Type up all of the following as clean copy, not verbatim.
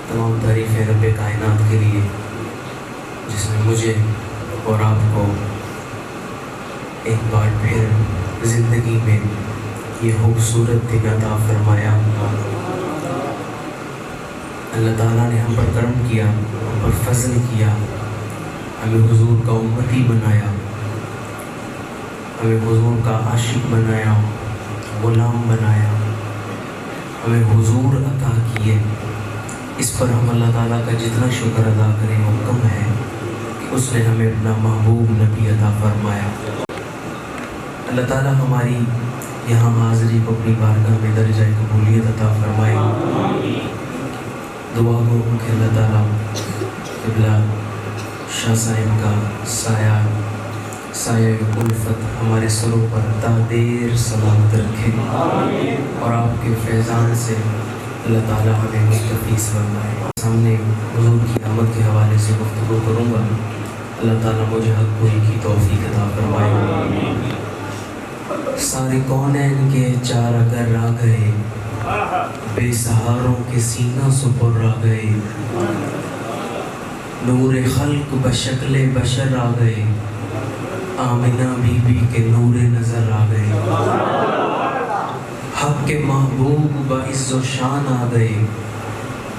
تمام تعریفیں رب کائنات کے لیے جس نے مجھے اور آپ کو ایک بار پھر زندگی میں یہ خوبصورت دن عطا فرمایا۔ اللہ تعالیٰ نے ہم پر کرم کیا، ہم پر فضل کیا، ہمیں حضور کا امتی بنایا، ہمیں حضور کا عاشق بنایا، غلام بنایا، ہمیں حضور عطا کیے۔ اس پر ہم اللہ تعالیٰ کا جتنا شکر ادا کریں وہ کم ہے کہ اس نے ہمیں اپنا محبوب نبی عطا فرمایا۔ اللہ تعالیٰ ہماری یہاں حاضری کو اپنی بارگاہ میں درجہ قبولیت عطا فرمائے۔ دعا گو کہ اللہ تعالیٰ قبلہ شاہ صاحب کا سایہ الفت ہمارے سروں پر تا دیر سلامت رکھے اور آپ کے فیضان سے اللہ تعالیٰ ہمیں مستفیض فرمائے۔ سامنے حضور کی آمد کے حوالے سے گفتگو کروں گا، اللہ تعالیٰ مجھے حق گوئی کی توفیق عطا فرمائے۔ سارے کونین کے چار اگر آ گئے، بے سہاروں کے سینہ سپر آ گئے، نور خلق بشکل بشر آ گئے، آمنہ بی بی کے نور نظر آ گئے، حق کے محبوب بعز و شان آ گئے،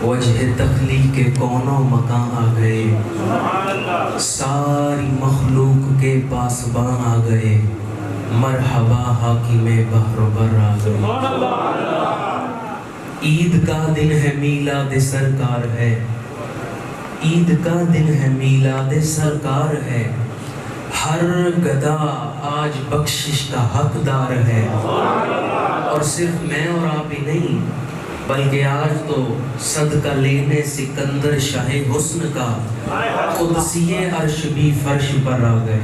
وجہ تخلیق کے کونوں مکان آ گئے، ساری مخلوق کے پاسباں آ گئے، مرحبا حاکم بحر و بر آ گئے۔ عید کا دن ہے میلاد سرکار ہے، عید کا دن ہے میلاد سرکار ہے، ہر گدا آج بخشش کا حقدار ہے، اور صرف میں اور آپ ہی نہیں بلکہ آج تو صدقہ لینے سکندر شاہ حسن کا قدسی عرش بھی فرش پر آ گئے۔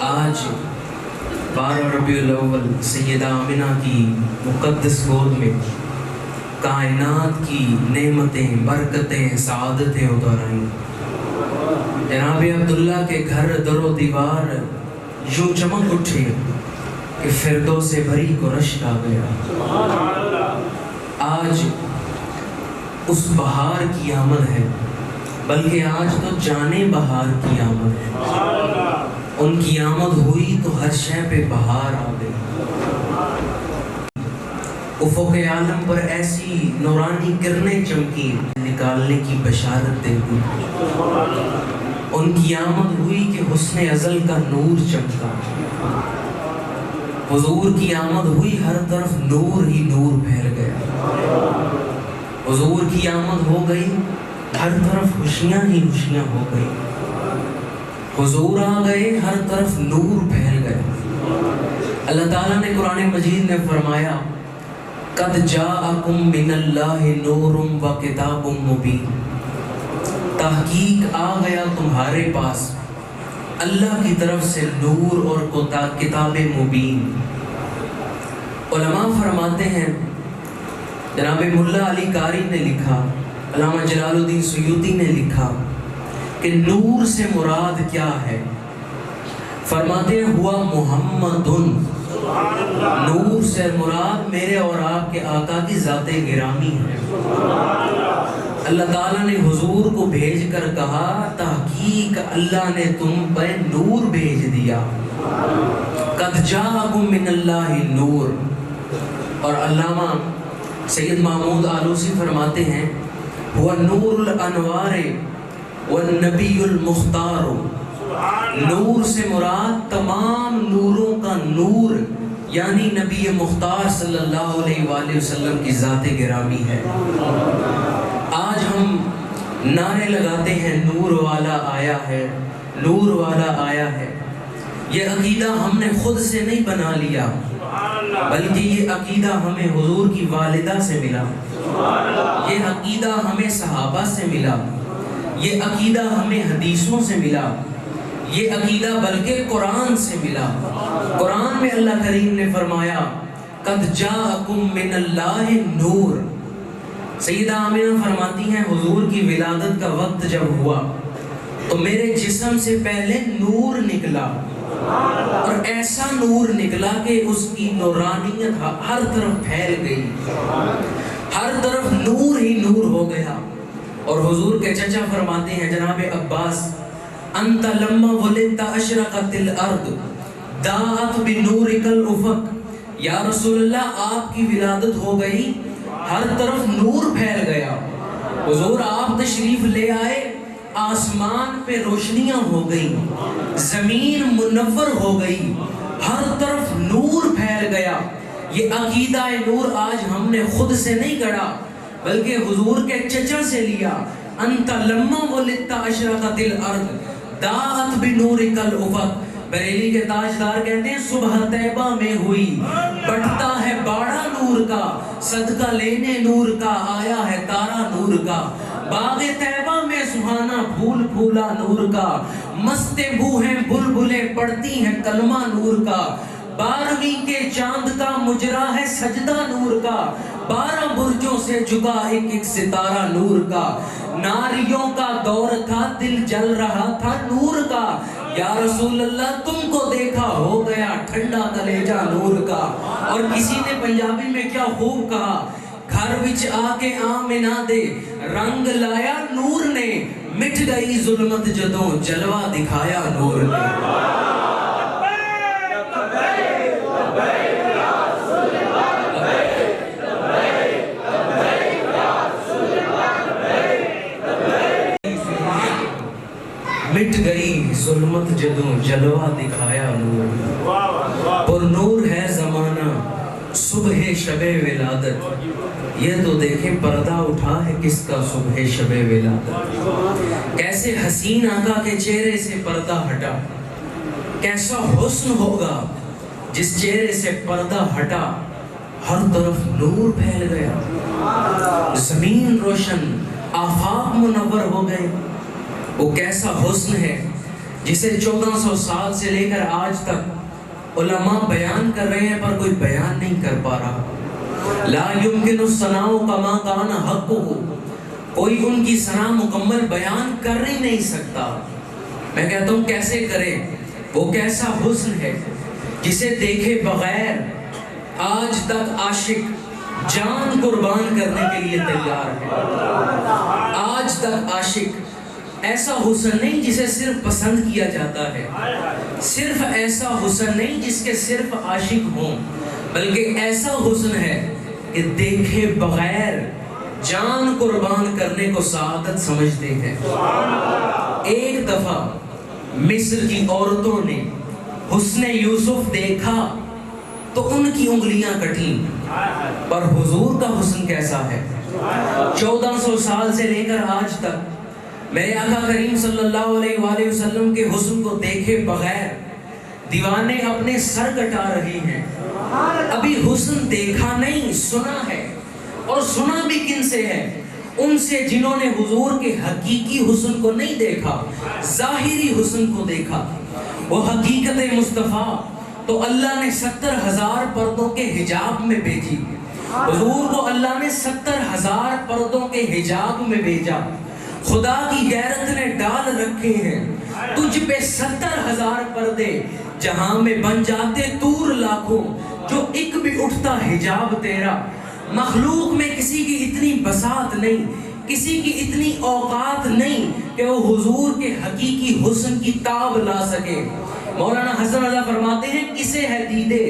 آج 12 ربیع الاول سیدہ آمنہ کی مقدس گود میں کائنات کی نعمتیں، برکتیں، سعادتیں اتر آئیں۔ جناب عبداللہ کے گھر در و دیوار یوں چمک اٹھے کہ فردوس بری کو رشک آ گیا۔ آج اس بہار کی آمد ہے، بلکہ آج تو جانے بہار کی آمد ہے۔ ان کی آمد ہوئی تو ہر شے پہ بہار آ گئی۔ افق عالم پر ایسی نورانی کرنیں چمکی، نکالنے کی بشارت دے دی۔ ان کی آمد ہوئی کہ حسن ازل کا نور چمکا۔ حضور کی آمد ہوئی، ہر طرف نور ہی نور پھیل گیا۔ حضور کی آمد ہو گئی، ہر طرف خوشیاں ہی خوشیاں ہو گئی۔ حضور آ گئے، ہر طرف نور پھیل گئے۔ اللہ تعالیٰ نے قرآن مجید میں فرمایا قد جاءکم من اللہ نور و کتاب مبین، تحقیق آ گیا تمہارے پاس اللہ کی طرف سے نور اور کتاب مبین۔ علماء فرماتے ہیں، جناب ملا علی قاری نے لکھا، علامہ جلال الدین سیوطی نے لکھا کہ نور سے مراد کیا ہے؟ فرماتے ہیں ہوا محمد، نور سے مراد میرے اور آپ کے آقا کی ذات گرامی ہے۔ اللہ تعالیٰ نے حضور کو بھیج کر کہا تحقیق اللہ نے تم پہ نور بھیج دیا۔ قد جاءکم من اللہ نور۔ اور علامہ سید محمود آلوسی فرماتے ہیں ہوا نور الانوار والنبی المختار، نور سے مراد تمام نوروں کا نور یعنی نبی مختار صلی اللہ علیہ وآلہ وسلم کی ذات گرامی ہے۔ آج ہم نعرے لگاتے ہیں نور والا آیا ہے، نور والا آیا ہے۔ یہ عقیدہ ہم نے خود سے نہیں بنا لیا، بلکہ یہ عقیدہ ہمیں حضور کی والدہ سے ملا، یہ عقیدہ ہمیں صحابہ سے ملا، یہ عقیدہ ہمیں حدیثوں سے ملا، یہ عقیدہ بلکہ قرآن سے ملا۔ قرآن میں اللہ کریم نے فرمایا قد جاءکم من اللہ نور۔ سیدہ آمنہ فرماتی ہیں حضور کی ولادت کا وقت جب ہوا تو میرے جسم سے پہلے نور نکلا، اور ایسا نور نکلا کہ اس کی نورانیت ہر طرف پھیل گئی، ہر طرف نور ہی نور ہو گیا. اور حضور کے چچا فرماتے ہیں جناب عباس، انت لما ولدت اشرقت الارض داعت بنورک الافق. یا رسول اللہ آپ کی ولادت ہو گئی، ہر طرف نور پھیل گیا. حضور آپ تشریف لے آئے، آسمان پہ روشنیاں ہو گئی، زمین منور ہو گئی، ہر طرف نور پھیل گیا. یہ عقیدہ نور آج ہم نے خود سے نہیں گڑھا بلکہ حضور کے چچا سے لیا. انت لما ولدت اشرقت الارض داعت بنورک الافق. بریلی کے تاجدار کہتے ہیں صبح طیبہ میں ہوئی، بٹتا ہے باڑا نور کا، صدقہ لینے نور کا، آیا ہے تارا نور کا. باغ طیبہ میں سہانا پھول پھولا نور کا، مست بو ہیں بلبلیں پڑتی ہیں کلمہ نور کا. 12ویں کے چاند کا مجرا ہے سجدہ نور کا، 12 برجوں سے جھکا ایک ایک ستارہ نور کا. ناریوں کا دور تھا دل جل رہا تھا نور کا. یا رسول اللہ تم کو دیکھا ہو گیا ٹھنڈا کلیجہ نور کا. اور کسی نے پنجابی میں کیا خوب کہا، گھر وچ آ کے آمنہ دے رنگ لایا نور نے، مٹ گئی ظلمت جدوں جلوہ دکھایا نور نے. مٹ گئی ظلمت جدوں جلوہ دکھایا نور. پر نور ہے زمانہ صبح شب ولادت. یہ تو دیکھیں پردہ اٹھا ہے کس کا صبح شب ولادت. کیسے حسین آقا کے چہرے سے پردہ ہٹا، کیسا حسن ہوگا جس چہرے سے پردہ ہٹا، ہر طرف نور پھیل گیا، زمین روشن، آفاق منور ہو گئے. وہ کیسا حسن ہے جسے 1400 سال سے لے کر آج تک علماء بیان کر رہے ہیں پر کوئی بیان نہیں کر پا رہا. لا یمکن الثناء کما کان حقہ، کوئی ان کی ثنا مکمل بیان کر ہی نہیں سکتا. میں کہتا ہوں کیسے کرے. وہ کیسا حسن ہے جسے دیکھے بغیر آج تک عاشق جان قربان کرنے کے لیے تیار ہے. آج تک عاشق ایسا حسن نہیں جسے صرف پسند کیا جاتا ہے، صرف ایسا حسن نہیں جس کے صرف عاشق ہوں، بلکہ ایسا حسن ہے کہ دیکھے بغیر جان قربان کرنے کو سعادت سمجھتے ہیں. ایک دفعہ مصر کی عورتوں نے حسن یوسف دیکھا تو ان کی انگلیاں کٹیں، پر حضور کا حسن کیسا ہے. 1400 سال سے لے کر آج تک میرے آقا کریم صلی اللہ علیہ وآلہ وسلم کے حسن کو دیکھے بغیر دیوانے اپنے سر کٹا رہے ہیں. ابھی حسن دیکھا نہیں، سنا ہے. اور سنا بھی کن سے ہے؟ ان سے جنہوں نے حضور کے حقیقی حسن کو نہیں دیکھا، ظاہری حسن کو دیکھا. وہ حقیقت مصطفیٰ تو اللہ نے 70,000 پردوں کے حجاب میں بھیجی. حضور کو اللہ نے 70,000 پردوں کے حجاب میں بھیجا. خدا کی غیرت نے ڈال رکھے ہیں تجھ پہ 70,000 پردے، جہاں میں بن جاتے طور لاکھوں، جو ایک بھی اٹھتا حجاب تیرا. مخلوق میں کسی کی اتنی بساط نہیں، کسی کی اتنی اوقات نہیں کہ وہ حضور کے حقیقی حسن کی تاب لا سکے. مولانا حسن اللہ فرماتے ہیں کسے ہے دیدے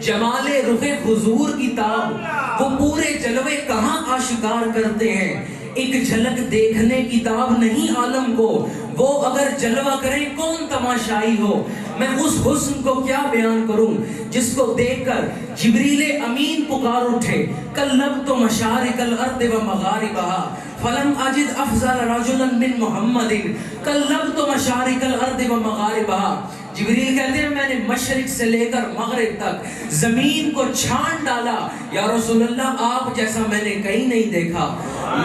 جمال رخ حضور کی تاب، وہ پورے جلوے کہاں آشکار کرتے ہیں. ایک جھلک دیکھنے کی تاب نہیں عالم کو، وہ اگر جلوہ کریں کون تماشائی ہو. میں اس حسن کو کیا بیان کروں جس کو دیکھ کر جبریل امین پکار اٹھے، قلبت مشارق الارض و مغاربہا فلم اجد افضل رجلا من محمد قلبت مشارق الارض و مغاربہا. جبریل کہتے ہیں میں نے مشرق سے لے کر مغرب تک زمین کو چھان ڈالا، یا رسول اللہ آپ جیسا میں نے کہیں نہیں دیکھا.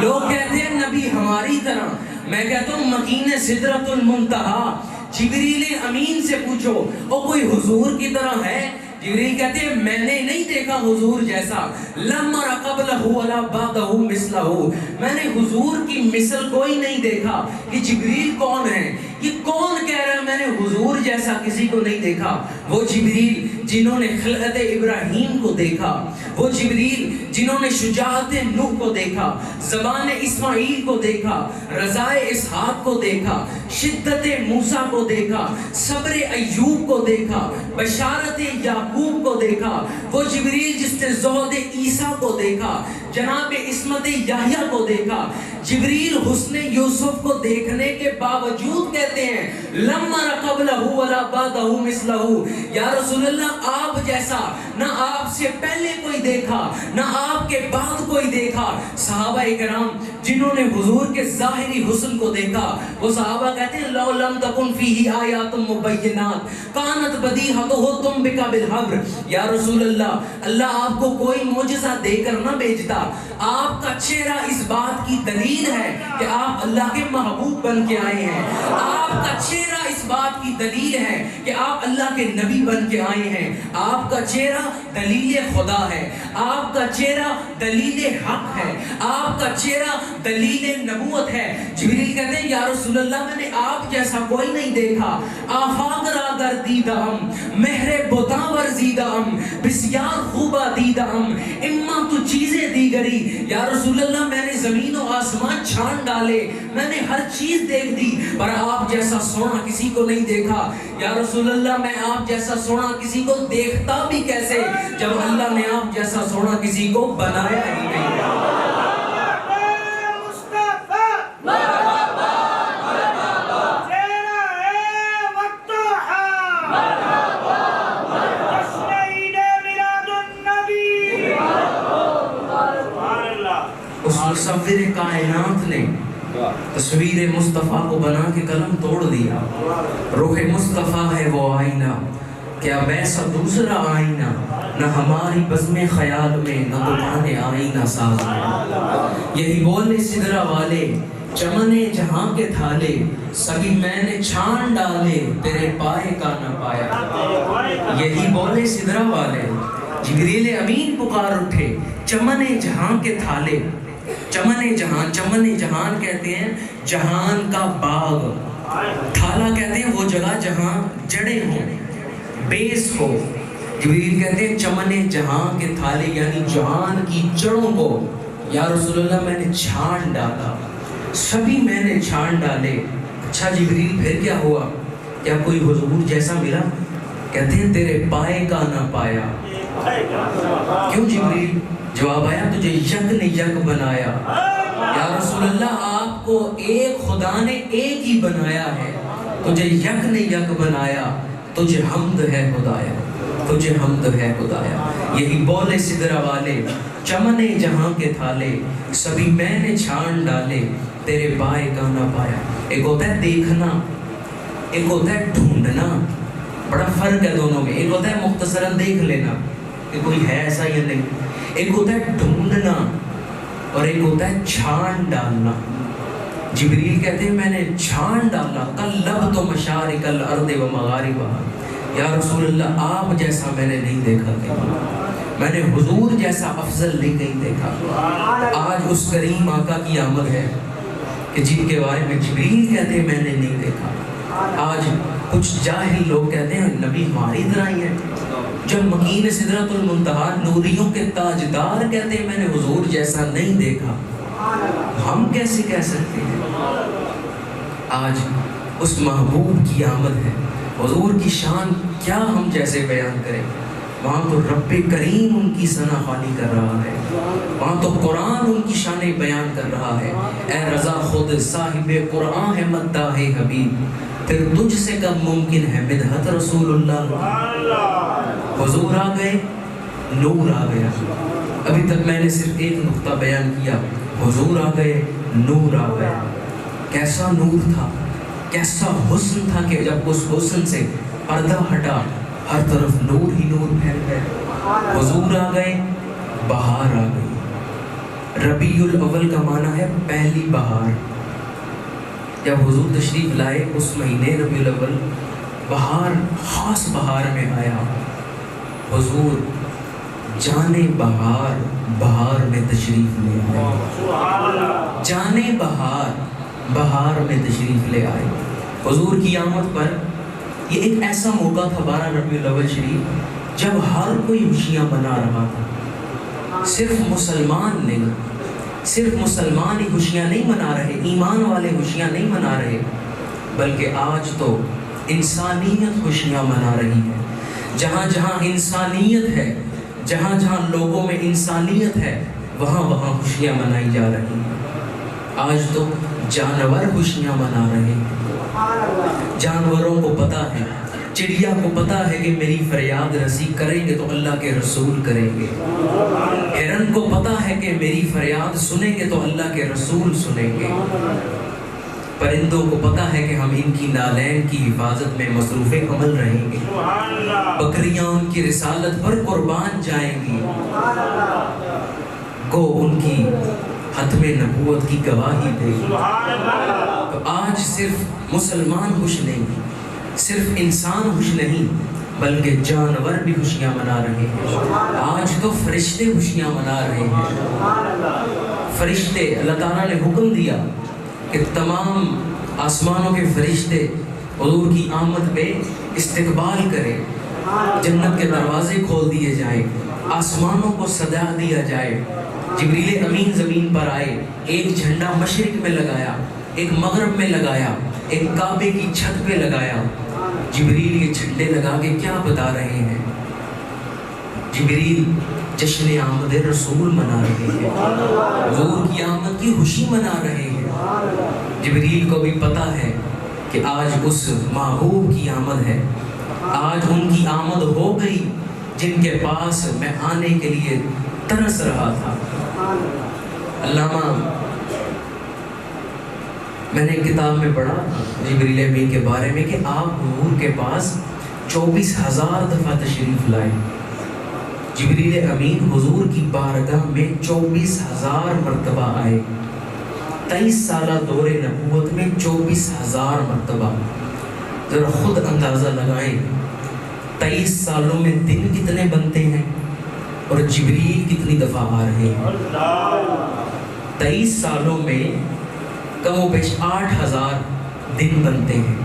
لوگ کہتے ہیں نبی ہماری طرح، میں کہتا ہوں مکین سدرۃ المنتہا. جبریل امین سے پوچھو او کوئی حضور کی طرح ہے؟ جبریل کہتے ہیں میں نے نہیں دیکھا حضور جیسا. لم ار قبلہ ولا بعدہ مثلہ، میں نے حضور کی مثل کوئی نہیں دیکھا. یہ جبریل کون ہے؟ یہ کون کہہ رہا ہے میں نے حضور جیسا کسی کو نہیں دیکھا. وہ جبریل جنہوں نے خلقت ابراہیم کو دیکھا, وہ جبریل جنہوں نے شجاعت نوح کو دیکھا, زبان اسماعیل کو دیکھا, رضائے اسحاق کو دیکھا, شدت موسیٰ کو دیکھا, صبر ایوب کو دیکھا, بشارت یعقوب کو دیکھا, وہ جبریل جس نے زہد عیسیٰ کو دیکھا, جناب عصمت یحییٰ کو دیکھا. جبریل حسن یوسف کو دیکھنے کے باوجود کہتے ہیں لم ار قبلہ ولا بعدہ مثلہ, یا رسول اللہ آپ جیسا نہ آپ سے پہلے کوئی دیکھا نہ آپ کے بعد کوئی دیکھا. صحابہ کرام جنہوں نے حضور کے ظاہری حسن کو دیکھا, وہ صحابہ کہتے ہیں لو لم تکن فیہ آیات مبینات کانت بدیہتہ تم بک بالحبر. یا رسول اللہ, اللہ آپ کو کوئی معجزہ دے کر نہ بھیجتا, آپ کا چہرہ اس بات کی دلیل ہے کہ آپ اللہ کے محبوب بن کے آئے ہیں. آپ کا چہرہ اس بات کی دلیل ہے کہ آپ اللہ کے نبی بن کے آئے ہیں. آپ کا چہرہ دلیل خدا ہے, آپ کا چہرہ دلیل حق ہے, آپ کا چہرہ دلیل نبوت ہے. جبریل کہتے ہیں یا رسول اللہ میں نے آپ جیسا کوئی نہیں دیکھا. آفاق را در دیدم مہر بتاں ورزیدم بسیار خوبہ دیدم اما تو چیزیں دیگری. یا رسول اللہ میں نے زمین و آسمان چھان ڈالے, میں نے ہر چیز دیکھ دی, پر آپ جیسا سونا کسی کو نہیں دیکھا. یا رسول اللہ میں آپ جیسا سونا کسی کو دیکھتا بھی کیسے جب اللہ نے آپ جیسا سونا کسی کو بنایا ہی نہیں. مصور کائنات نے تصویر مصطفیٰ کو بنا کے قلم توڑ دیا. روح مصطفیٰ ہے وہ آئینہ, کیا ویسا دوسرا آئینہ, نہ ہماری بزم خیال میں نہ دکان آئینہ ساز میں. یہی بولے سدرہ والے چمن جہاں کے تھالے, سبھی میں نے چھان ڈالے تیرے پائے کا نہ پایا. یہی بولے سدرہ والے جبریل امین پکار اٹھے چمن جہاں کے تھالے. چمن جہان, چمن جہان کہتے ہیں جہان کا باغ, تھالا کہتے ہیں وہ جگہ جہاں جڑیں ہوں, بیس ہو. جبریل کہتے ہیں چمن جہان کے تھالے یعنی جہان کی جڑوں کو یا رسول اللہ میں نے چھان ڈالا, سبھی میں نے چھان ڈالے. اچھا جبریل پھر کیا ہوا, کیا کوئی حضور جیسا ملا؟ کہتے ہیں تیرے پائے کا نہ پایا. کیوں جبریل؟ جواب آیا تجھے یک نے یک بنایا. یا رسول اللہ آپ کو ایک خدا نے ایک ہی بنایا ہے, تجھے یک نے یک بنایا, تجھے حمد ہے خدایا, تجھے حمد ہے خدایا. یہی بولے سدرہ والے چمن جہاں کے تھالے, سبھی میں نے چھان ڈالے تیرے پائے کا نہ پایا. ایک ہوتا ہے دیکھنا, ایک ہوتا ہے ڈھونڈنا, بڑا فرق ہے دونوں میں. ایک ہوتا ہے مختصراً دیکھ لینا کہ کوئی ہے ایسا یا نہیں, ایک ہوتا ہے ڈھونڈنا اور ایک ہوتا ہے چھان ڈالنا. جبریل کہتے ہیں میں نے چھان ڈالا کل لب تو مشارق الارض و مغاربہ. یا رسول اللہ آپ جیسا میں نے نہیں دیکھا کہیں, میں نے حضور جیسا افضل نہیں کہیں دیکھا. آج اس کریم آقا کی آمد ہے کہ جن کے بارے میں جبریل کہتے ہیں میں نے نہیں دیکھا. آج کچھ جاہل لوگ کہتے ہیں نبی ہماری طرح ہی ہے, جب مکین سدرۃ المنتہا نوریوں کے تاجدار کہتے ہیں میں نے حضور جیسا نہیں دیکھا, ہم کیسے کہہ سکتے ہیں؟ آج اس محبوب کی آمد ہے, حضور کی شان کیا ہم جیسے بیان کریں. وہاں تو رب کریم ان کی ثنا خوانی کر رہا ہے, وہاں تو قرآن ان کی شان بیان کر رہا ہے. اے رضا خود صاحب قرآن ہے مداح حبیب, پھر تجھ سے کب ممکن ہے مدحت رسول اللہ. حضور آ گئے, نور آ گیا. ابھی تک میں نے صرف ایک نقطہ بیان کیا, حضور آ گئے, نور آ گیا. کیسا نور تھا, کیسا حسن تھا کہ جب اس حسن سے پردہ ہٹا ہر طرف نور ہی نور پھیل گئے. حضور آ گئے, بہار آ گئی. ربیع الاول کا معنی ہے پہلی بہار. جب حضور تشریف لائے اس مہینے ربیع الاول, بہار خاص بہار میں آیا. حضور جانے بہار, بہار میں تشریف لے آئے. جانے بہار, بہار میں تشریف لے آئے. حضور کی آمد پر یہ ایک ایسا موقع تھا 12 ربیع الاول شریف جب ہر کوئی خوشیاں منا رہا تھا. صرف مسلمان ہی خوشیاں نہیں منا رہے، ایمان والے خوشیاں نہیں منا رہے، بلکہ آج تو انسانیت خوشیاں منا رہی ہے. جہاں جہاں انسانیت ہے، جہاں جہاں لوگوں میں انسانیت ہے، وہاں وہاں خوشیاں منائی جا رہی ہیں. آج تو جانور خوشیاں منا رہے ہیں. جانوروں کو پتا ہے، چڑیا کو پتا ہے کہ میری فریاد رسی کریں گے تو اللہ کے رسول کریں گے. ہرن کو پتا ہے کہ میری فریاد سنیں گے تو اللہ کے رسول سنیں گے. پرندوں کو پتا ہے کہ ہم ان کی نالین کی حفاظت میں مصروف عمل رہیں گے. بکریاں ان کی رسالت پر قربان جائیں گی. گو ان کی ختم نبوت کی گواہی دے. تو آج صرف مسلمان خوش نہیں، صرف انسان خوش نہیں، بلکہ جانور بھی خوشیاں منا رہے ہیں. آج تو فرشتے خوشیاں منا رہے ہیں. فرشتے، اللہ تعالیٰ نے حکم دیا کہ تمام آسمانوں کے فرشتے حضور کی آمد پہ استقبال کریں. جنت کے دروازے کھول دیے جائیں، آسمانوں کو سجا دیا جائے. جبریل امین زمین پر آئے، ایک جھنڈا مشرق میں لگایا، ایک مغرب میں لگایا، ایک کعبے کی چھت پہ لگایا. جبریل یہ جھنڈے لگا کے کیا بتا رہے ہیں؟ جبریل جشن آمد رسول منا رہے ہیں، حضور کی آمد کی خوشی منا رہے ہیں. جبریل کو بھی پتا ہے کہ آج اس محبوب کی آمد ہے، آج ان کی آمد ہو گئی جن کے پاس میں آنے کے لیے ترس رہا تھا. علامہ، میں نے کتاب میں پڑھا جبریل امین کے بارے میں کہ آپ حضور کے پاس 24,000 دفعہ تشریف لائے. جبریل امین حضور کی بارگاہ میں 24,000 مرتبہ آئے. 23 سالہ دور نبوت میں 24,000 مرتبہ. ذرا خود اندازہ لگائیں 23 سالوں میں دن کتنے بنتے ہیں اور جبریل کتنی دفعہ آ رہے ہیں. 23 سالوں میں کم و بیش 8,000 دن بنتے ہیں.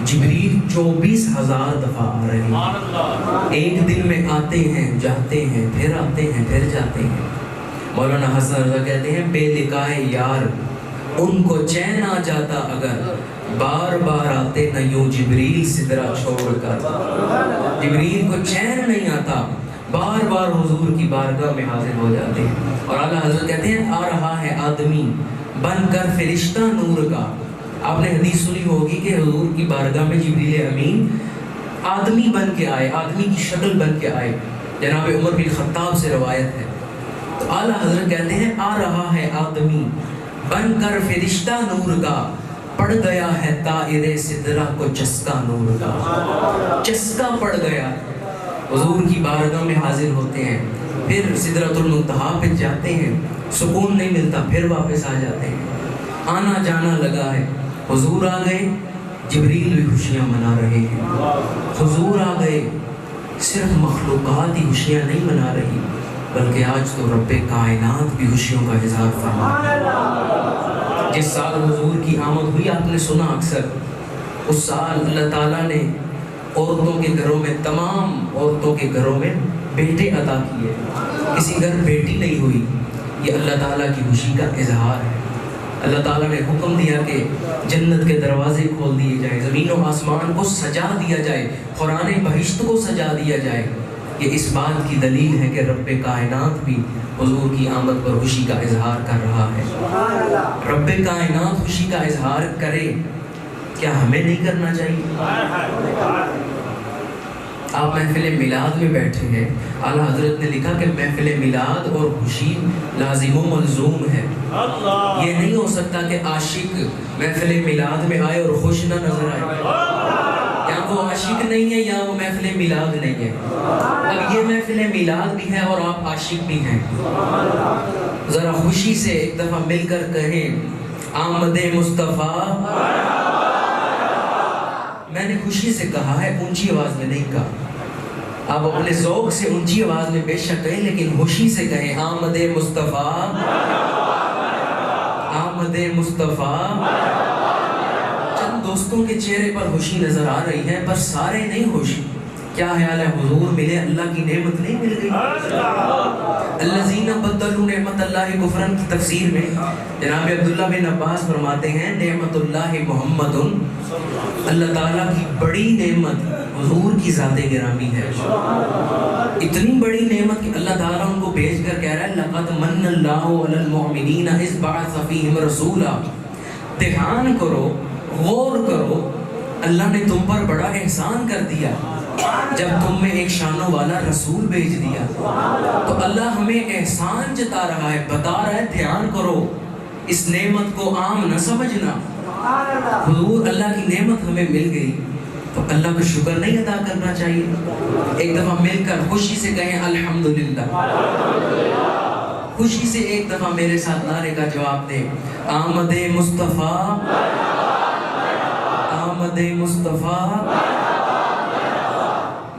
جبریل 24,000 دفعہ آ رہے ہیں. ایک دن میں آتے ہیں، جاتے ہیں، پھر آتے ہیں، پھر جاتے ہیں. مولانا حسن رضا کہتے ہیں بے لقائے یار ان کو چین آ جاتا اگر بار بار آتے نہ یوں جبریل سدرا چھوڑ کر. جبریل کو چین نہیں آتا، بار بار حضور کی بارگاہ میں حاضر ہو جاتے ہیں. اور اعلیٰ حضرت کہتے ہیں آ رہا ہے آدمی بن کر فرشتہ نور کا. آپ نے حدیث سنی ہوگی کہ حضور کی بارگاہ میں جبریل امین آدمی بن کے آئے، آدمی کی شکل بن کے آئے. جناب عمر بن خطاب سے روایت ہے. تو اعلیٰ حضرت کہتے ہیں آ رہا ہے آدمی بن کر فرشتہ نور کا، پڑ گیا ہے طائر سدرہ کو چسکا نور کا. چسکا پڑ گیا. حضور کی بارگاہ میں حاضر ہوتے ہیں، پھر سدرۃ المنتہا پہ جاتے ہیں، سکون نہیں ملتا، پھر واپس آ جاتے ہیں. آنا جانا لگا ہے. حضور آ گئے، جبریل بھی خوشیاں منا رہے ہیں. حضور آ گئے، صرف مخلوقات ہی خوشیاں نہیں منا رہی، بلکہ آج تو رب کائنات بھی خوشیوں کا اظہار فرما رہا ہے. جس سال حضور کی آمد ہوئی آپ نے سنا اکثر، اس سال اللہ تعالیٰ نے عورتوں کے گھروں میں، تمام عورتوں کے گھروں میں بیٹے عطا کیے. کسی گھر بیٹی نہیں ہوئی. یہ اللہ تعالیٰ کی خوشی کا اظہار ہے. اللہ تعالیٰ نے حکم دیا کہ جنت کے دروازے کھول دیے جائیں، زمین و آسمان کو سجا دیا جائے، خوران بہشت کو سجا دیا جائے. یہ اس بات کی دلیل ہے کہ رب کائنات بھی حضور کی آمد پر خوشی کا اظہار کر رہا ہے. رب کائنات خوشی کا اظہار کرے، کیا ہمیں نہیں کرنا چاہیے؟ آپ محفل میلاد میں بیٹھے ہیں، اعلیٰ حضرت نے لکھا کہ محفل میلاد اور خوشی لازم و ملزوم ہے. یہ نہیں ہو سکتا کہ عاشق محفل میلاد میں آئے اور خوش نہ نظر آئے. یا وہ عاشق نہیں ہے یا وہ محفل میلاد نہیں ہے. اب یہ محفل میلاد بھی ہے اور آپ عاشق بھی ہیں. ذرا خوشی سے ایک دفعہ مل کر کہیں آمد مصطفیٰ. میں نے خوشی سے کہا ہے، اونچی آواز میں نہیں کہا. آپ اپنے ذوق سے اونچی آواز میں بے شک کہیں، لیکن خوشی سے کہیں آمد مصطفیٰ، آمد مصطفیٰ. چند دوستوں کے چہرے پر خوشی نظر آ رہی ہے پر سارے نہیں خوشی. کیا خیال ہے حضور ملے اللہ کی نعمت نہیں مل گئی؟ الذین بدلوا نعمت اللہ کفرا کی تفسیر میں جناب عبداللہ بن عباس فرماتے ہیں نعمت اللہ محمد، اللہ تعالیٰ کی بڑی نعمت حضور کی ذات گرامی ہے. اتنی بڑی نعمت کہ اللہ تعالیٰ ان کو بھیج کر کہہ رہا ہے لقد من اللہ علی المؤمنین اذ بعث فیہم رسولا. دھیان کرو، غور کرو، اللہ نے تم پر بڑا احسان کر دیا جب تم میں ایک شانوں والا رسول بھیج دیا. تو اللہ ہمیں احسان جتا رہا ہے، بتا رہا ہے دھیان کرو، اس نعمت کو عام نہ سمجھنا. حضور اللہ کی نعمت ہمیں مل گئی تو اللہ کا شکر نہیں ادا کرنا چاہیے؟ ایک دفعہ مل کر خوشی سے کہیں الحمدللہ. خوشی سے ایک دفعہ میرے ساتھ نعرے کا جواب دیں، آمد مصطفیٰ، آمد مصطفیٰ.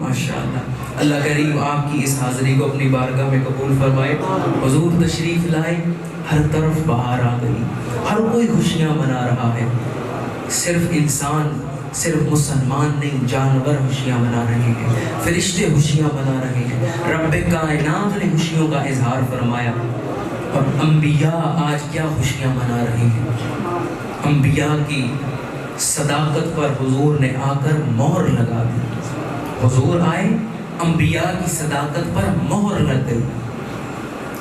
ماشاءاللہ، اللہ کریم آپ کی اس حاضری کو اپنی بارگاہ میں قبول فرمائے. حضور تشریف لائے، ہر طرف بہار آ گئی، ہر کوئی خوشیاں منا رہا ہے. صرف انسان، صرف مسلمان نہیں، جانور خوشیاں منا رہے ہیں، فرشتے خوشیاں منا رہے ہیں. رب کائنات نے خوشیوں کا اظہار فرمایا. اور انبیاء آج کیا خوشیاں منا رہے ہیں. انبیاء کی صداقت پر حضور نے آ کر مہر لگا دی. حضور آئے، انبیاء کی صداقت پر مہر لگ گئی.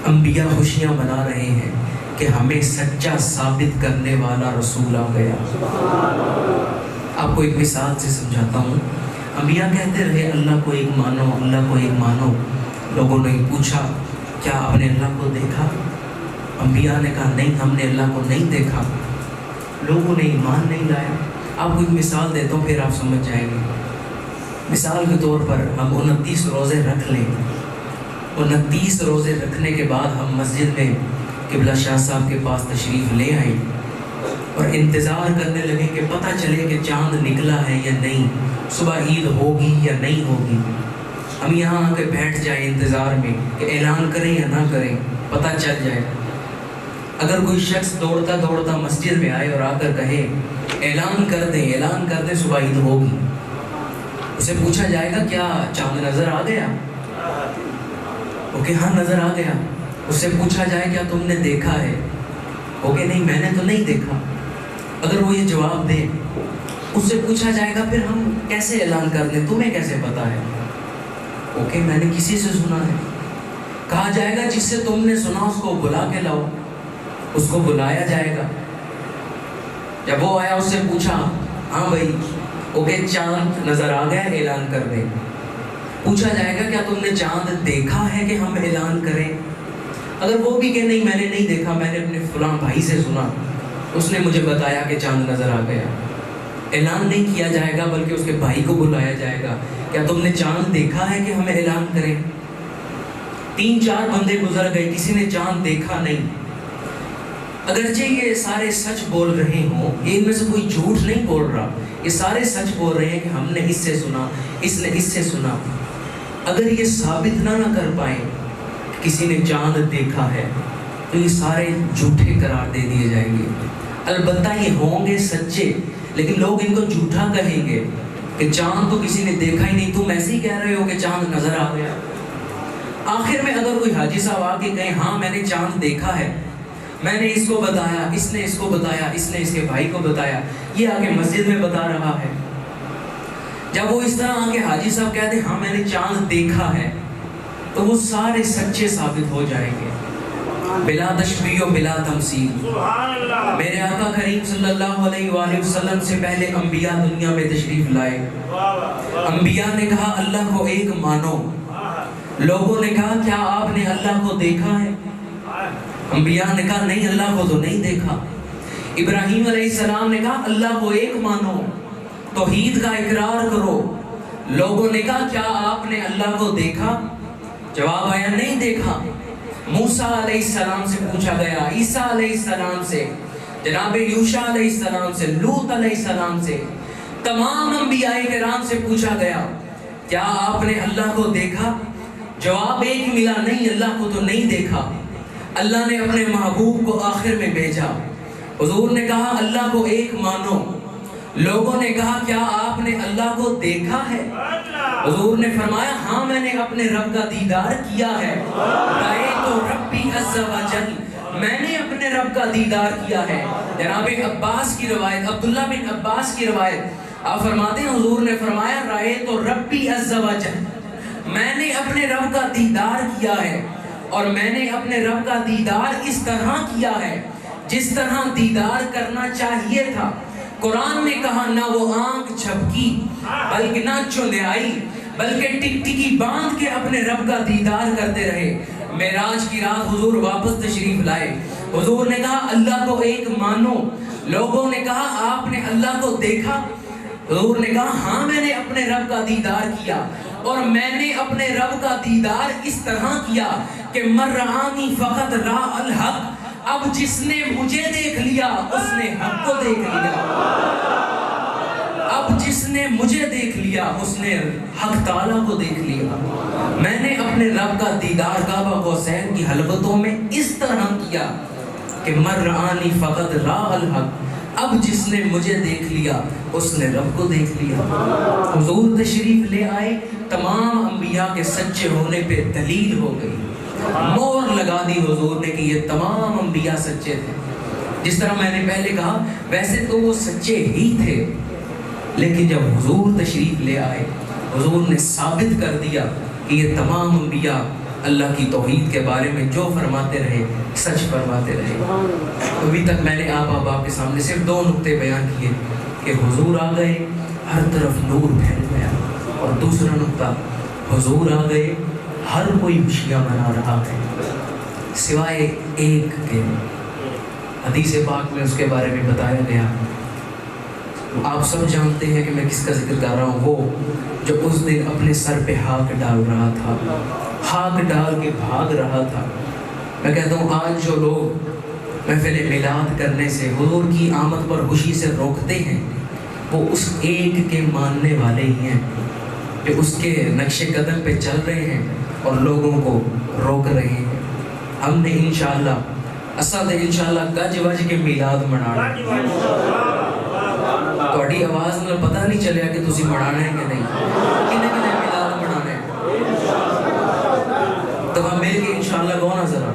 انبیاء خوشیاں منا رہے ہیں کہ ہمیں سچا ثابت کرنے والا رسول آ گیا. آپ کو ایک مثال سے سمجھاتا ہوں. انبیاء کہتے رہے اللہ کو ایک مانو، اللہ کو ایک مانو. لوگوں نے پوچھا کیا آپ نے اللہ کو دیکھا؟ انبیاء نے کہا نہیں، ہم نے اللہ کو نہیں دیکھا. لوگوں نے ایمان نہیں لایا. آپ کو ایک مثال دیتا ہوں پھر آپ سمجھ جائیں گے. مثال کے طور پر ہم 29 روزے رکھ لیں. 29 روزے رکھنے کے بعد ہم مسجد میں قبلہ شاہ صاحب کے پاس تشریف لے آئے اور انتظار کرنے لگے کہ پتہ چلے کہ چاند نکلا ہے یا نہیں، صبح عید ہوگی یا نہیں ہوگی. ہم یہاں آ کے بیٹھ جائیں انتظار میں کہ اعلان کریں یا نہ کریں، پتہ چل جائے. اگر کوئی شخص دوڑتا دوڑتا مسجد میں آئے اور آ کر کہے اعلان کر دیں، اعلان کر دیں صبح عید ہوگی، اسے پوچھا جائے گا کیا چاند نظر آ گیا؟ اوکے ہاں نظر آ گیا. اس سے پوچھا جائے کیا تم نے دیکھا ہے؟ اوکے نہیں میں نے تو نہیں دیکھا. اگر وہ یہ جواب دے، اس سے پوچھا جائے گا پھر ہم کیسے اعلان کر دیں، تمہیں کیسے پتا ہے؟ اوکے میں نے کسی سے سنا ہے. کہا جائے گا جس سے تم نے سنا اس کو بلا کے لاؤ. اس کو بلایا جائے گا. جب وہ آیا اس سے پوچھا ہاں بھائی اوکے چاند نظر آ گیا، اعلان کر دیں. پوچھا جائے گا کیا تم نے چاند دیکھا ہے کہ ہم اعلان کریں؟ اگر وہ بھی کہ نہیں میں نے نہیں دیکھا، میں نے اپنے فلاں بھائی سے سنا، اس نے مجھے بتایا کہ چاند نظر آ گیا. اعلان نہیں کیا جائے گا بلکہ اس کے بھائی کو بلایا جائے گا، کیا تم نے چاند دیکھا ہے کہ ہمیں اعلان کریں؟ 3-4 بندے گزر گئے، کسی نے چاند دیکھا نہیں. اگرچہ یہ سارے سچ بول رہے ہوں، ان میں سے کوئی جھوٹ نہیں بول رہا، یہ سارے سچ بول رہے ہیں کہ ہم نے اس سے سنا، اس نے اس سے سنا. اگر یہ ثابت نہ کر پائیں کسی نے چاند دیکھا ہے تو یہ سارے جھوٹے قرار دے دیے جائیں گے. البتہ یہ ہوں گے سچے، لیکن لوگ ان کو جھوٹا کہیں گے کہ چاند تو کسی نے دیکھا ہی نہیں، تم ایسے ہی کہہ رہے ہو کہ چاند نظر آ گیا. آخر میں اگر کوئی حاجی صاحب آ کے کہیں ہاں میں نے چاند دیکھا ہے، میں نے اس کو بتایا، اس نے اس کو بتایا، اس نے اس کے بھائی کو بتایا، یہ آگے مسجد میں بتا رہا ہے. جب وہ اس طرح آ کے حاجی صاحب کہتے ہیں ہاں میں نے چاند دیکھا ہے، تو وہ سارے سچے ثابت ہو جائیں گے بلا تشبیہ و بلا تمثیل. میرے آقا کریم صلی اللہ علیہ وآلہ وسلم سے پہلے انبیاء دنیا میں تشریف لائے. انبیاء نے کہا اللہ کو ایک مانو. لوگوں نے کہا کیا آپ نے اللہ کو دیکھا ہے؟ انبیاء نے کہا نہیں اللہ کو تو نہیں دیکھا. ابراہیم علیہ السلام نے کہا اللہ کو ایک مانو، توحید کا اقرار کرو. لوگوں نے کہا کیا آپ نے اللہ کو دیکھا؟ جواب آیا نہیں دیکھا. موسیٰ علیہ السلام سے پوچھا گیا، عیسیٰ علیہ السلام سے، جناب یوشع علیہ السلام سے، لوط علیہ السلام سے، تمام انبیاء کرام سے پوچھا گیا کیا آپ نے اللہ کو دیکھا؟ جواب ایک ملا نہیں اللہ کو تو نہیں دیکھا. اللہ نے اپنے محبوب کو آخر میں بھیجا. حضور نے کہا اللہ کو ایک مانو. لوگوں نے کہا کیا آپ نے اللہ کو دیکھا ہے؟ حضور نے فرمایا ہاں میں نے اپنے رب کا دیدار کیا ہے، رأیت ربی عز و جل، میں نے اپنے رب کا دیدار کیا ہے۔ جناب عباس کی روایت، عبداللہ بن عباس کی روایت، آپ فرماتے ہیں حضور نے فرمایا رأیت ربی عز و جل، میں نے اپنے رب کا دیدار کیا ہے، اور میں نے اپنے رب کا دیدار اس طرح کیا ہے جس طرح دیدار کرنا چاہیے تھا۔ قرآن نے کہا نہ وہ آنکھ جھپکی بلکہ نہ چندیائی، بلکہ ٹکٹکی باندھ کے اپنے رب کا دیدار کرتے رہے۔ معراج کی رات حضور واپس تشریف لائے، حضور نے کہا اللہ کو ایک مانو۔ لوگوں نے کہا آپ نے اللہ کو دیکھا؟ حضور نے کہا ہاں میں نے اپنے رب کا دیدار کیا، اور میں نے اپنے رب کا دیدار اس طرح کیا کہ من رآنی فقط را الحق، اب جس نے مجھے دیکھ لیا اس نے حق کو دیکھ لیا، اب جس نے مجھے دیکھ لیا اس نے حق تعالیٰ کو دیکھ لیا۔ میں نے اپنے رب کا دیدار کعبہ قوسین کی حلقتوں میں اس طرح کیا کہ من رآنی فقط را الحق، اب جس نے مجھے دیکھ لیا اس نے رب کو دیکھ لیا۔ حضور تشریف لے آئے، تمام انبیاء کے سچے ہونے پہ دلیل ہو گئی، مور لگا دی حضور نے کہ یہ تمام انبیاء سچے تھے۔ جس طرح میں نے پہلے کہا ویسے تو وہ سچے ہی تھے، لیکن جب حضور تشریف لے آئے حضور نے ثابت کر دیا کہ یہ تمام انبیاء اللہ کی توحید کے بارے میں جو فرماتے رہے سچ فرماتے رہے۔ ابھی تک میں نے آپ احباب کے سامنے صرف 2 نقطے بیان کیے کہ حضور آ گئے، ہر طرف نور پھیل گیا، اور دوسرا نقطہ حضور آ گئے، ہر کوئی خوشیاں منا رہا ہے سوائے ایک کے۔ حدیث پاک میں اس کے بارے میں بتایا گیا، آپ سب جانتے ہیں کہ میں کس کا ذکر کر رہا ہوں، وہ جو اس دن اپنے سر پہ ہاک ڈال رہا تھا، ہاک ڈال کے بھاگ رہا تھا۔ میں کہتا ہوں آج جو لوگ محفل میلاد کرنے سے، حضور کی آمد پر خوشی سے روکتے ہیں، وہ اس ایک کے ماننے والے ہی ہیں کہ اس کے نقش قدم پہ چل رہے ہیں اور لوگوں کو روک رہے ہیں۔ ہم نے انشاءاللہ اسد انشاءاللہ گج وج کے میلاد منانا، تھوڑی آواز میں پتہ نہیں چلیا کہ تسی منانا ہے کہ نہیں، کنے کنے میلاد منانا ہے، تو ہم مل کے انشاءاللہ گونا ذرا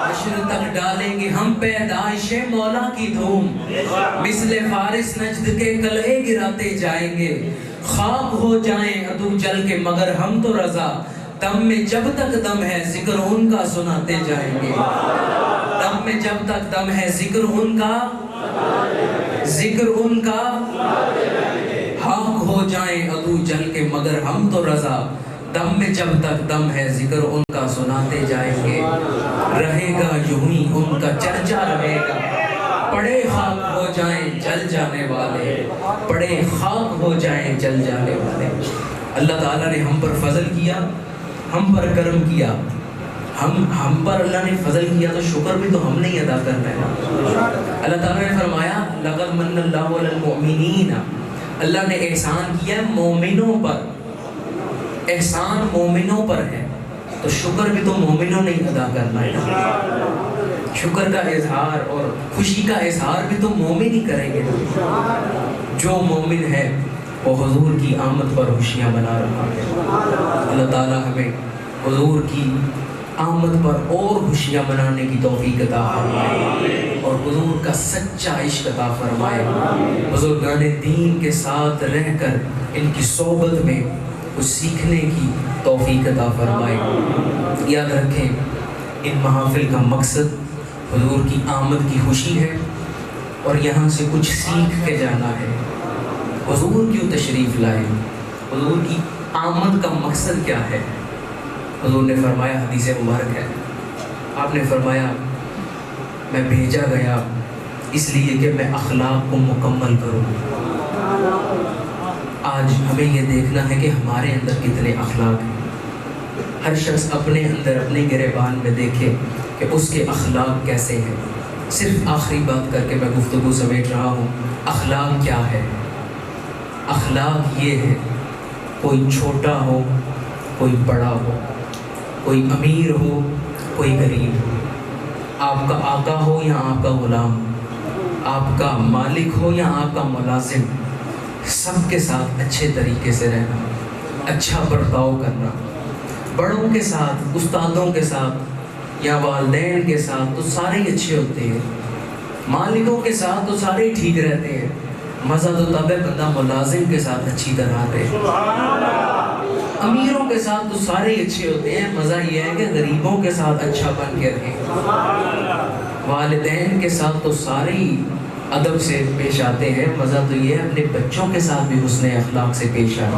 عشر تک ڈالیں گے ہم پیدائش مولا کی دھوم، مثل فارس نجد کے قلعے گراتے جائیں گے، خاک ہو جائیں عدو جل کے مگر ہم تو رضا، دم میں جب تک دم ہے ذکر ان کا سناتے جائیں گے، دم میں جب تک دم ہے ذکر ان کا خاک ہو جائیں عدو جل کے مگر ہم تو رضا، دم میں جب تک دم ہے ذکر ان کا سناتے جائیں گے، رہے گا یوں ہی ان کا چرچا رہے گا، پڑے خاک ہو جائیں جل جانے والے، پڑے خاک ہو جائیں جل جانے والے۔ اللہ تعالیٰ نے ہم پر فضل کیا، ہم پر کرم کیا، ہم پر اللہ نے فضل کیا تو شکر بھی تو ہم نے ہی ادا کرنا ہے۔ اللہ تعالیٰ نے فرمایا لقد من اللہ علی المؤمنین، اللہ نے احسان کیا مومنوں پر، احسان مومنوں پر ہے تو شکر بھی تو مومنوں نے ہی ادا کرنا ہے۔ شکر کا اظہار اور خوشی کا اظہار بھی تو مومن ہی کریں گے۔ جو مومن ہے وہ حضور کی آمد پر خوشیاں منا رہا ہے۔ اللہ تعالیٰ ہمیں حضور کی آمد پر اور خوشیاں منانے کی توفیق عطا فرمائے اور حضور کا سچا عشق عطا فرمائے، بزرگان دین کے ساتھ رہ کر ان کی صحبت میں کچھ سیکھنے کی توفیق عطا فرمائے۔ یاد رکھیں ان محافل کا مقصد حضور کی آمد کی خوشی ہے اور یہاں سے کچھ سیکھ کے جانا ہے۔ حضور کیوں تشریف لائے؟ حضور کی آمد کا مقصد کیا ہے؟ حضور نے فرمایا، حدیث مبارک ہے، آپ نے فرمایا میں بھیجا گیا اس لیے کہ میں اخلاق کو مکمل کروں۔ آج ہمیں یہ دیکھنا ہے کہ ہمارے اندر کتنے اخلاق ہیں۔ ہر شخص اپنے اندر اپنے گریبان میں دیکھے کہ اس کے اخلاق کیسے ہیں۔ صرف آخری بات کر کے میں گفتگو سمیٹ رہا ہوں، اخلاق کیا ہے؟ اخلاق یہ ہے، کوئی چھوٹا ہو کوئی بڑا ہو، کوئی امیر ہو کوئی غریب ہو، آپ کا آقا ہو یا آپ کا غلام ہو، آپ کا مالک ہو یا آپ کا ملازم، سب کے ساتھ اچھے طریقے سے رہنا، اچھا برتاؤ کرنا، بڑوں کے ساتھ، استادوں کے ساتھ یا والدین کے ساتھ تو سارے ہی اچھے ہوتے ہیں، مالکوں کے ساتھ تو سارے ہی ٹھیک رہتے ہیں، مزہ تو تب ہے بندہ ملازم کے ساتھ اچھی طرح رہے، امیروں کے ساتھ تو سارے ہی اچھے ہوتے ہیں، مزہ یہ ہے کہ غریبوں کے ساتھ اچھا بن کے رہیں، والدین کے ساتھ تو سارے ہی ادب سے پیش آتے ہیں، مزہ تو یہ ہے اپنے بچوں کے ساتھ بھی حسن اخلاق سے پیش آئے۔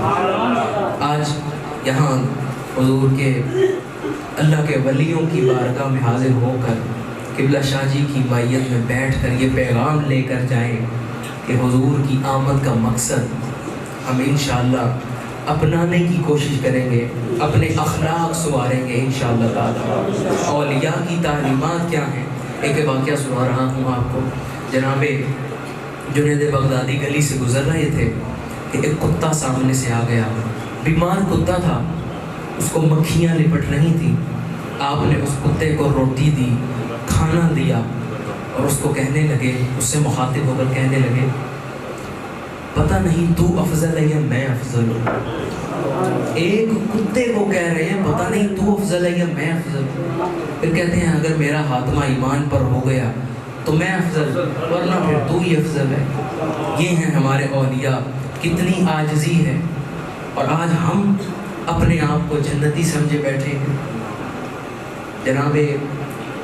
آج یہاں حضور کے اللہ کے ولیوں کی بارگاہ میں حاضر ہو کر قبلہ شاہ جی کی مائیت میں بیٹھ کر یہ پیغام لے کر جائیں کہ حضور کی آمد کا مقصد ہم انشاءاللہ اپنانے کی کوشش کریں گے، اپنے اخلاق سنواریں گے انشاءاللہ تعالی۔ اولیاء کی تعلیمات کیا ہیں؟ ایک واقعہ سنا رہا ہوں آپ کو۔ جناب جنید بغدادی گلی سے گزر رہے تھے کہ ایک کتا سامنے سے آ گیا، بیمار کتا تھا، اس کو مکھیاں لپٹ رہی تھیں۔ آپ نے اس کتے کو روٹی دی، کھانا دیا اور اس کو کہنے لگے، اس سے مخاطب ہو کر کہنے لگے، پتہ نہیں تو افضل ہے یا میں افضل ہوں۔ ایک کتے کو کہہ رہے ہیں پتہ نہیں تو افضل ہے یا میں افضل ہوں۔ پھر کہتے ہیں اگر میرا خاتمہ ایمان پر ہو گیا تو میں افضل، ورنہ پھر تو ہی افضل ہے۔ یہ ہیں ہمارے اولیاء، کتنی عاجزی ہے، اور آج ہم اپنے آپ کو جنتی سمجھے بیٹھے ہیں۔ جناب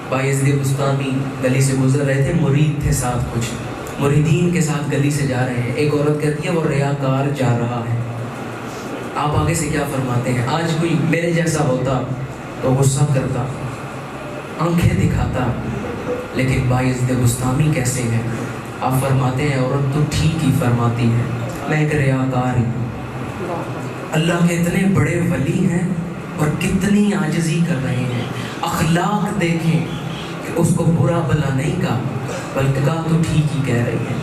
بایزید بستامی گلی سے گزر رہے تھے، مرید تھے ساتھ، کچھ مریدین کے ساتھ گلی سے جا رہے ہیں۔ ایک عورت کہتی ہے وہ ریاکار جا رہا ہے۔ آپ آگے سے کیا فرماتے ہیں؟ آج کوئی میرے جیسا ہوتا تو غصہ کرتا، آنکھیں دکھاتا، لیکن بایزید بستامی کیسے ہیں؟ آپ فرماتے ہیں عورت تو ٹھیک ہی فرماتی ہے، میں ایک ریاکار ہوں۔ اللہ کے اتنے بڑے ولی ہیں اور کتنی عاجزی کر رہے ہیں۔ اخلاق دیکھیں کہ اس کو برا بلا نہیں کہا، بلکہ کہا تو ٹھیک ہی کہہ رہی ہے۔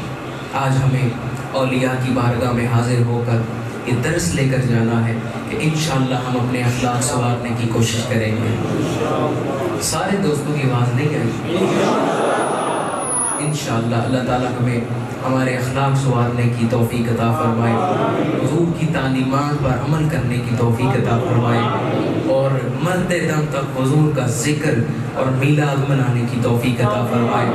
آج ہمیں اولیاء کی بارگاہ میں حاضر ہو کر یہ درس لے کر جانا ہے کہ انشاءاللہ ہم اپنے اخلاق سنوارنے کی کوشش کریں گے۔ سارے دوستوں کی آواز نہیں آئی؟ انشاءاللہ اللہ تعالیٰ ہمیں ہمارے اخلاق سنوارنے کی توفیق عطا فرمائے، حضور کی تعلیمات پر عمل کرنے کی توفیق عطا فرمائے، اور مرتے دم تک حضور کا ذکر اور میلاد منانے کی توفیق عطا فرمائے۔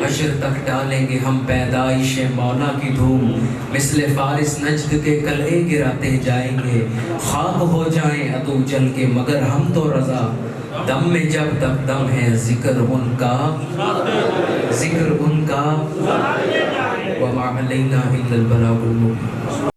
حشر تک ڈالیں گے ہم پیدائش مولا کی دھوم، مثل فارس نجد کے قلعے گراتے جائیں گے، خاک ہو جائیں عدو جل کے مگر ہم تو رضا، دم میں جب تک دم ہے ذکر ان کا، ذکر ان کا، وما علینا الا البلاغ المبین۔